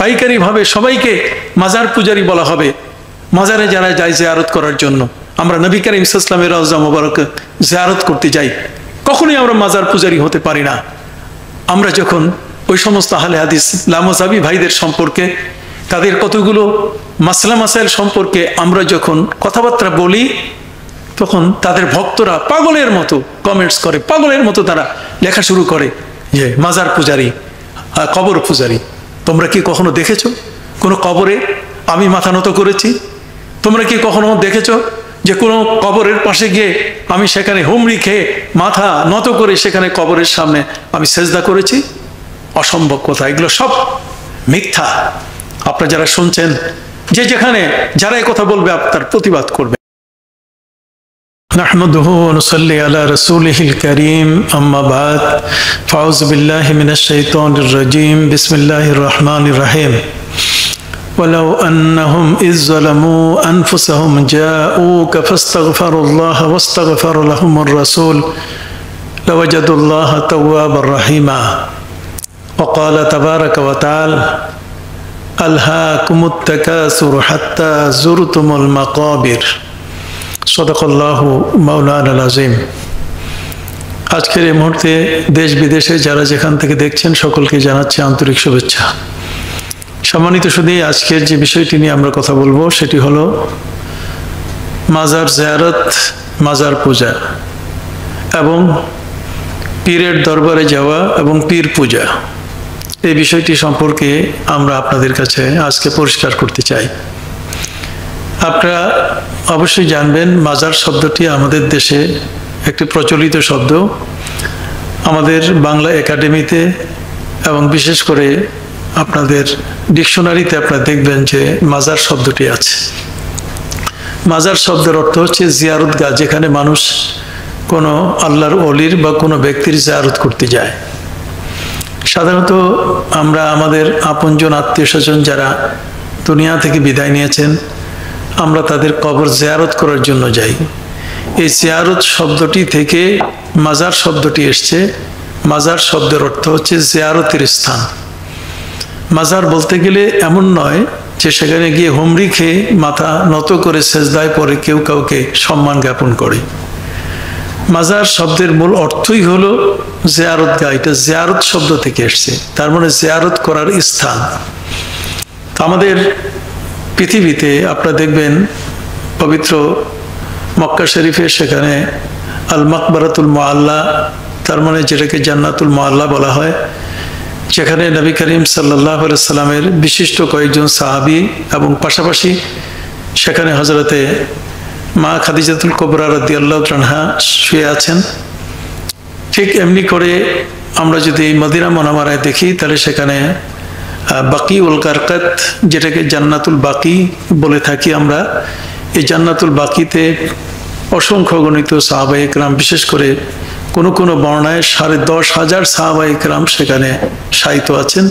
পাইকারিভাবে সবাইকে মাজার পূজারি বলা হবে। মাজারে যারা যায় জিয়ারত করার জন্য, আমরা নবী করিম সাল্লাল্লাহু আলাইহি ওয়াসাল্লামের রওজা মুবারক জিয়ারত করতে যাই, কখনোই আমরা মাজার পূজারি হতে পারি না। আমরা যখন ওই সমস্ত আহলে হাদিস লামাযাবি ভাইদের সম্পর্কে, তাদের কতগুলো মাসলা মাসাইল সম্পর্কে আমরা যখন কথাবার্তা বলি, তখন তাদের ভক্তরা পাগলের মতো কমেন্টস করে, পাগলের মতো তারা লেখা শুরু করে যে মাজার পূজারি, কবর পূজারি। তোমরা কি কখনো দেখেছো কোনো কবরে আমি মাথা নত করেছি? তোমরা কি কখনো দেখেছো যে কোনো কবরের পাশে গিয়ে আমি সেখানে হুমড়ি খেয়ে মাথা নত করে সেখানে কবরের সামনে আমি সেজদা করেছি? অসম্ভব কথা, এগুলো সব মিথ্যা। আপনারা যারা শুনছেন, যে যেখানে যারা এই কথা বলবে আপনার প্রতিবাদ করবে। نحمده ونصلي على رسوله الكريم أما بعد فأعوذ بالله من الشيطان الرجيم بسم الله الرحمن الرحيم ولو أنهم إذ ظلموا أنفسهم جاءوك فاستغفروا الله واستغفر لهم الرسول لوجدوا الله توابا رحيما وقال تبارك وتعالى ألهاكم التكاثر حتى زرتم المقابر সদাকাল্লাহু মাওলানাল আযীম। আজকের এই মুহূর্তে দেশ বিদেশে যারা যেখান থেকে দেখছেন সকলকে জানাচ্ছি আন্তরিক শুভেচ্ছা। সম্মানিত সুধী, আজকের যে বিষয়টি নিয়ে আমরা কথা বলবো সেটি হলো মাজার জিয়ারত, মাজার পূজা এবং পীরের দরবারে যাওয়া এবং পীর পূজা। এই বিষয়টি সম্পর্কে আমরা আপনাদের কাছে আজকে পরিষ্কার করতে চাই। আপনারা অবশ্যই জানবেন, মাজার শব্দটি আমাদের দেশে একটি প্রচলিত শব্দ। আমাদের বাংলা একাডেমিতে এবং বিশেষ করে আপনাদের ডিকশনারিতে আপনারা দেখবেন যে মাজার শব্দটি আছে। মাজার শব্দের অর্থ হচ্ছে জিয়ারতগাহ, যেখানে মানুষ কোনো আল্লাহর ওলির বা কোনো ব্যক্তির জিয়ারত করতে যায়। সাধারণত আমরা আমাদের আপনজন আত্মীয় স্বজন যারা দুনিয়া থেকে বিদায় নিয়েছেন, আমরা তাদের কবর জিয়ারত করার জন্য যাই। এই জিয়ারত শব্দটি থেকে মাজার শব্দটি এসছে। মাজার শব্দের অর্থ হচ্ছে জিয়ারতের স্থান। মাজার বলতে গেলে এমন নয় যে সেখানে গিয়ে হুমড়ি খেয়ে মাথা নত করে সেজদায় পড়ে কেউ কাউকে সম্মান জ্ঞাপন করে। মাজার শব্দের মূল অর্থই হলো জিয়ারতগাহ। এটা জিয়ারত শব্দ থেকে এসছে, তার মানে জিয়ারত করার স্থান। আমাদের পৃথিবীতে আপনারা দেখবেন পবিত্র মক্কা শরীফে সেখানে আল মাকবারাতুল মুআল্লা, তার মানে যেটাকে জান্নাতুল মুআল্লা বলা হয়, যেখানে নবী করিম সাল্লাল্লাহু আলাইহি সাল্লামের বিশিষ্ট কয়েকজন সাহাবী এবং পাশাপাশি সেখানে হযরতে মা খাদিজাতুল কুবরা রাদিয়াল্লাহু আনহা শুয়ে আছেন। ঠিক এমনি করে আমরা যদি মদিনা মুনাওয়ারায় দেখি, তাহলে সেখানে বাকি উল গারকাত, যেটাকে জান্নাতুল বাকি বলে থাকি আমরা, এই জান্নাতুল বাকিতে অসংখ্য গণিত সাহাবায়ে কেরাম, বিশেষ করে কোনো কোনো বর্ণায় 10,500 সাহাবায়ে কেরাম সেখানে শায়িত আছেন।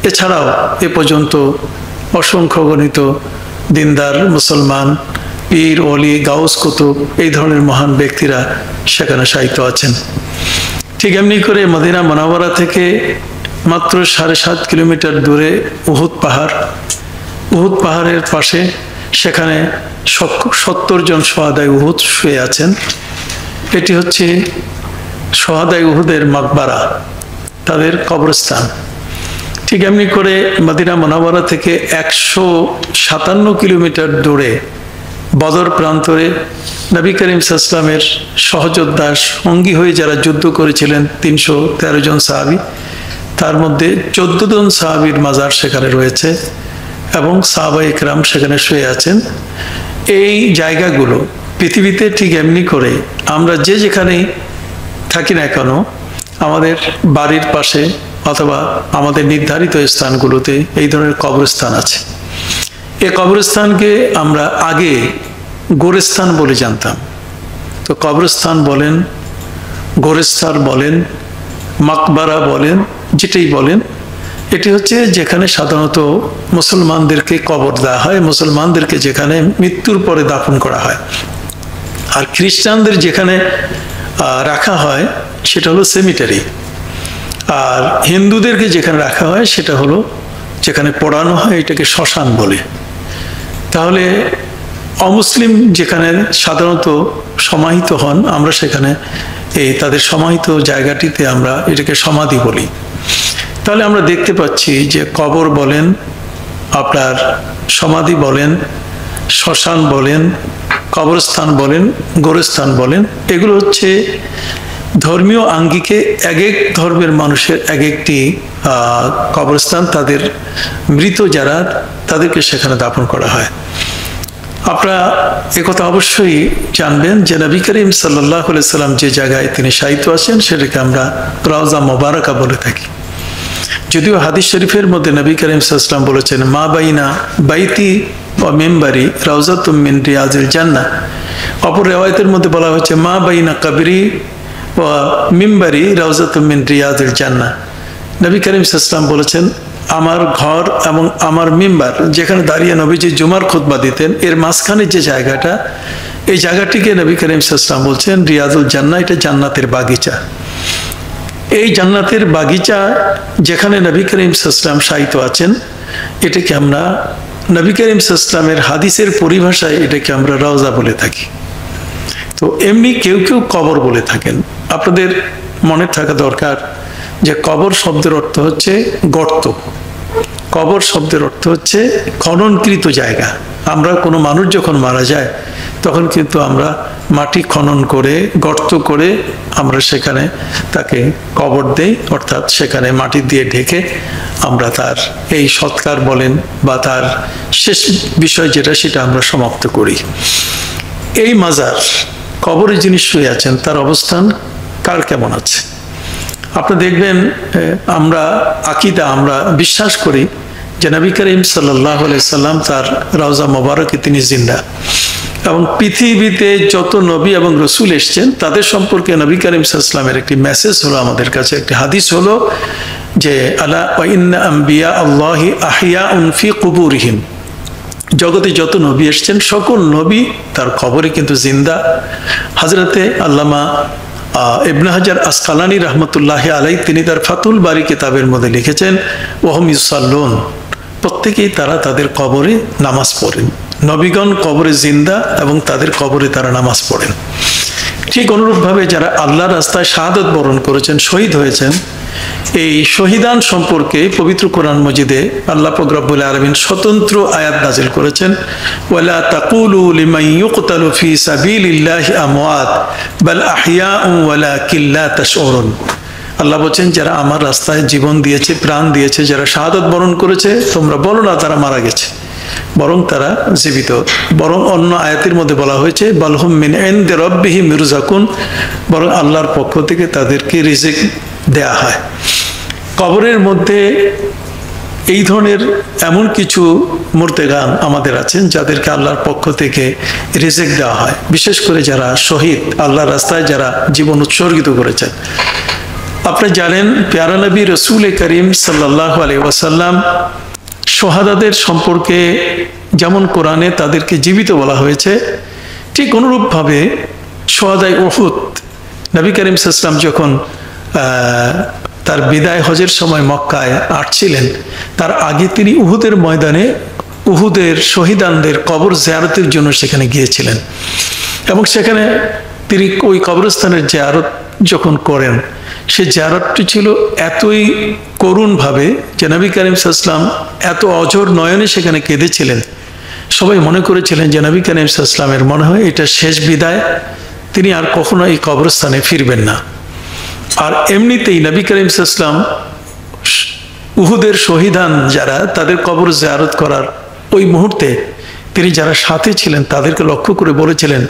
এছাড়াও এ পর্যন্ত অসংখ্য গণিত দিনদার মুসলমান, পীর, ওলি, গাউস, কুতুব, এই ধরনের মহান ব্যক্তিরা সেখানে শায়িত আছেন। ঠিক এমনি করে মদিনা মুনাওয়ারা থেকে মাত্র 7.5 কিলোমিটার দূরে উহুদ পাহাড়। উহুদ পাহাড়ের পাশে সেখানে 70 জন সোহাদায়ে উহুদ শুয়ে আছেন। এটি হচ্ছে সোহাদায়ে উহুদের মাকবারা, তাদের কবরস্থান। ঠিক এমনি করে মদিনা মুনাওয়ারা থেকে 157 কিলোমিটার দূরে বদর প্রান্তরে নবী করিম সাল্লাল্লাহু আলাইহি ওয়াসাল্লামের সহযোদ্ধা সঙ্গী হয়ে যারা যুদ্ধ করেছিলেন 313 জন সাহাবী, তার মধ্যে 14 জন সাহাবীর মাজার সেখানে রয়েছে এবং সাহাবায়ে কেরাম সেখানে শুয়ে আছেন। এই জায়গাগুলো পৃথিবীতে ঠিক এমনি করে আমরা যে যেখানেই থাকি না কেন, আমাদের বাড়ির পাশে অথবা আমাদের নির্ধারিত স্থানগুলোতে এই ধরনের কবরস্থান আছে। এই কবরস্থানকে আমরা আগে গোরস্থান বলে জানতাম। তো কবরস্থান বলেন, গোরস্থান বলেন, মাকবারা বলেন, যেটাই বলেন, এটি হচ্ছে যেখানে সাধারণত মুসলমানদেরকে কবর দেওয়া হয়, মুসলমানদেরকে যেখানে মৃত্যুর পরে দাফন করা হয়। আর খ্রিস্টানদের যেখানে রাখা হয় সেটা হলো সেমিটারি, আর হিন্দুদেরকে যেখানে রাখা হয় সেটা হলো যেখানে পোড়ানো হয় এটাকে শ্মশান বলে। তাহলে অমুসলিম যেখানে সাধারণত সমাহিত হন, আমরা সেখানে তাদের সমাহিত জায়গাটিতে আমরা এটাকে সমাধি বলি। তাহলে আমরা দেখতে পাচ্ছি যে কবর বলেন, আপনার সমাধি বলেন, শ্মশান বলেন, কবরস্থান বলেন, গোরস্থান বলেন, এগুলো হচ্ছে ধর্মীয় আঙ্গিকে এক এক ধর্মের মানুষের এক একটি কবরস্থান, তাদের মৃত যারা তাদেরকে সেখানে দাফন করা হয়। আপনারা একথা অবশ্যই জানবেন যে নবী করিম সাল্লাল্লাহু আলাইহি সাল্লাম যে জায়গায় তিনি শায়িত আছেন সেটাকে আমরা রওজা মোবারকা বলে থাকি। যদিও হাদিস শরীফের মধ্যে নবী করিম সাল্লাল্লাহু আলাইহি ওয়াসাল্লাম বলেছেন মা বাইনা বাইতি ওয়া মিম্বারি রাউজাতুম মিন রিয়াজিল জান্নাহ। অপর রিওয়ায়াতের মধ্যে বলা হয়েছে মা বাইনা কবরি ওয়া মিম্বারি রাউজাতুম মিন রিয়াজিল জান্নাহ। নবী করিম সাল্লাল্লাহু আলাইহি ওয়াসাল্লাম বলেছেন আমার ঘর এবং আমার মিম্বার, যেখানে দাঁড়িয়ে নবীজি জুমার খুতবা দিতেন, এর মাঝখানে যে জায়গাটা, এই জায়গাটিকে নবী করিম সাল্লাল্লাহু আলাইহি ওয়াসাল্লাম বলছেন রিয়াজুল জান্নাহ, এটা জান্নাতের বাগিচা। এই জান্নাতের বাগিচা যেখানে নবী করিম সাল্লাল্লাহু আলাইহি ওয়াসাল্লাম শায়িত আছেন, এটাকে আমরা নবী করিম সাল্লাল্লাহু আলাইহি ওয়াসাল্লামের হাদিসের পরিভাষায় এটাকে আমরা রওজা বলে থাকি। তো এমনি কেউ কেউ কবর বলে থাকেন। আপনাদের মনে থাকা দরকার যে কবর শব্দের অর্থ হচ্ছে গর্ত। কবর শব্দের অর্থ হচ্ছে খননকৃত জায়গা। আমরা কোনো মানুষ যখন মারা যায় তখন কিন্তু আমরা মাটি খনন করে গর্ত করে আমরা সেখানে তাকে কবর দেই, অর্থাৎ সেখানে মাটি দিয়ে ঢেকে আমরা তার এই সৎকার বলেন বা তার শেষ বিষয় যেটা সেটা আমরা সমাপ্ত করি। এই মাজার, কবরে যিনি শুয়ে আছেন তার অবস্থান কার কেমন আছে? আপনি দেখবেন আমরা আকীদা, আমরা বিশ্বাস করি যে নবী করিম সাল্লাল্লাহু আলাইহি সাল্লাম তার রওজা মোবারকে তিনি জিন্দা, এবং পৃথিবীতে যত নবী এবং রসুল এসছেন তাদের সম্পর্কে নবী করিম সাল্লাল্লাহু আলাইহি সাল্লামের একটি মেসেজ হলো আমাদের কাছে, একটি হাদিস হলো যে আলা ওয়া ইন্না আম্বিয়া আল্লাহি আহিয়াউন ফি কুবুরিহিম। জগতে যত নবী এসছেন সকল নবী তার কবরে কিন্তু জিন্দা। হযরতে আল্লামা ইবনে হাজার আসকালানী রহমতুল্লাহ আলাই তিনি তার ফাতুল বারি কিতাবের মধ্যে লিখেছেন ওয়াহুম ইউসাল্লুন, প্রত্যেকেই তারা তাদের কবরে নামাজ পড়েন। নবীগণ কবরে জিন্দা এবং তাদের কবরে তারা নামাজ পড়েন। ঠিক অনুরূপভাবে যারা আল্লাহর রাস্তায় শাহাদাত বরণ করেছেন, শহীদ হয়েছেন, এই শহীদান সম্পর্কে পবিত্র কোরআন মজিদে আল্লাহ পাক রব্বুল আলামিন স্বতন্ত্র আয়াত নাযিল করেছেন ওয়ালা তাকুলু লিমান ইউকতালু ফি সাবিলিল্লাহি আমওয়াত বাল আহইয়াউ ওয়ালাকিন লা তাশউরুন। আল্লাহ বলেন যারা আমার রাস্তায় জীবন দিয়েছে, প্রাণ দিয়েছে, যারা শাহাদাত বরণ করেছে, তোমরা বলো না তারা মারা গেছে, বরং তারা জীবিত। বরং অন্য আয়াতের মধ্যে বলা হয়েছে বালহুম মিন ইনদি রাব্বিহিম ইরযাকুন, বরং আল্লাহর পক্ষ থেকে তাদেরকে রিজিক দেয়া হয়। কবরের মধ্যে এই ধরনের এমন কিছু মুর্তেগান আমাদের আছেন যাদেরকে আল্লাহর পক্ষ থেকে রিজিক দেওয়া হয়, বিশেষ করে যারা শহীদ, আল্লাহর রাস্তায় যারা জীবন উৎসর্গিত করেছেন। আপনি জানেন প্যারা নবী রসুল করিম সাল্লাল্লাহু আলাইহি ওয়াসাল্লাম শহাদাদের সম্পর্কে যেমন কোরআনে তাদেরকে জীবিত বলা হয়েছে, ঠিক অনুরূপভাবে শহাদায়ে উহুদ, নবী করিম সাল্লাল্লাহু আলাইহি ওয়াসাল্লাম যখন তার বিদায় হজের সময় মক্কায় আসছিলেন, তার আগে তিনি উহুদের ময়দানে উহুদের শহীদানদের কবর জিয়ারতের জন্য সেখানে গিয়েছিলেন, এবং সেখানে তিনি ওই কবরস্থানের জিয়ারত যখন করেন, সে জিয়ারতটি ছিল এতই করুণভাবে যে নবী করিম সাল্লাল্লাহু আলাইহি ওয়াসাল্লাম এত অঝোর নয়নে সেখানে কেঁদেছিলেন। সবাই মনে করেছিলেন যে নবী করিম সাল্লাল্লাহু আলাইহি ওয়াসাল্লামের মনে হয় এটা শেষ বিদায়, তিনি আর কখনো এই কবরস্থানে ফিরবেন না। আর এমনিতেই নবী করিম সাল্লাল্লাহু আলাইহি ওয়াসাল্লাম উহুদের শহীদান যারা, তাদের কবর জিয়ারত করার ওই মুহূর্তে তিনি যারা সাথে ছিলেন তাদেরকে লক্ষ্য করে বলেছিলেন,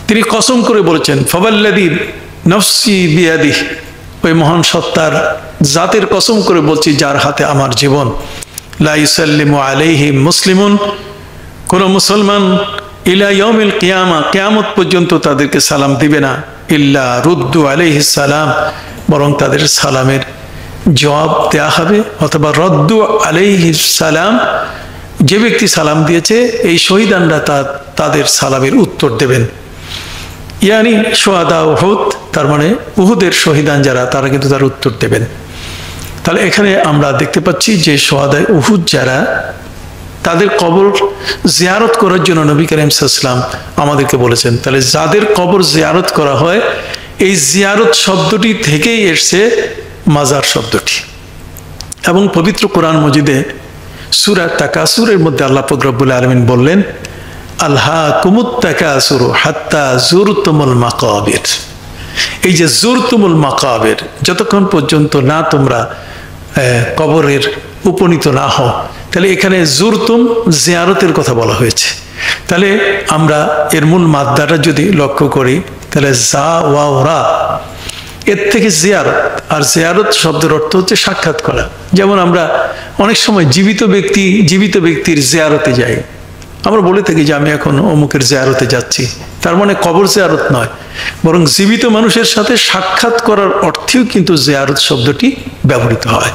তিনি কসম করে বলেছেন ফাওয়াল্লাযী নফসি বিয়াদিহি, ওই মহান সত্তার জাতের কসম করে বলছি যার হাতে আমার জীবন, লা ইউসাল্লিমু আলাইহি মুসলিমুন, কোন মুসলমান ইলা ইয়াউমিল কিয়ামা, কিয়ামত পর্যন্ত তাদেরকে সালাম দিবে না, ইল্লা রুদ্দু আলাইহিস সালাম, বরং তাদের সালামের জবাব দেয়া হবে, অথবা রদ্দু আলাইহিস সালাম, যে ব্যক্তি সালাম দিয়েছে এই শহীদানরা তাদের সালামের উত্তর দেবেন। ইয়ানি শুহাদা উহুদ, তার মানে উহুদের শহীদান যারা, তারা কিন্তু তার উত্তর দেবেন। তাহলে এখানে আমরা দেখতে পাচ্ছি যে সোহাদায়ে উহুদ যারা, তাদের কবর জিয়ারত করার জন্য নবী করিম সাল্লাল্লাহু আলাইহি ওয়াসাল্লাম আমাদেরকে বলেছেন। তাহলে যাদের কবর জিয়ারত করা হয়, এই জিয়ারত শব্দটি থেকেই এসছে মাজার শব্দটি। এবং পবিত্র কোরআন মজিদে সূরা তাকাসুরের মধ্যে আল্লাহ পাক রব্বুল আলামিন বললেন, আলহাকুমুত তাকাসুরু হাত্তা যুরতুমুল মাকাবির। এই যে যুরতুমুল মাকাবির, যতক্ষণ পর্যন্ত না তোমরা কবরের উপনীত না হও, তাহলে এখানে যুরতুম জিয়ারতের কথা বলা হয়েছে। তাহলে আমরা এর মূল মাদ্দাটা যদি লক্ষ্য করি, তাহলে জা ওয়াও রা, এর থেকে জিয়ারত, আর জিয়ারত শব্দের অর্থ হচ্ছে সাক্ষাৎ করা। যেমন আমরা অনেক সময় জীবিত ব্যক্তির জিয়ারতে যাই, আমরা বলে থাকি যে আমি এখন অমুকের জিয়ারতে যাচ্ছি, তার মানে কবর জিয়ারত নয়, বরং জীবিত মানুষের সাথে সাক্ষাৎ করার অর্থেও কিন্তু জিয়ারত শব্দটি ব্যবহৃত হয়।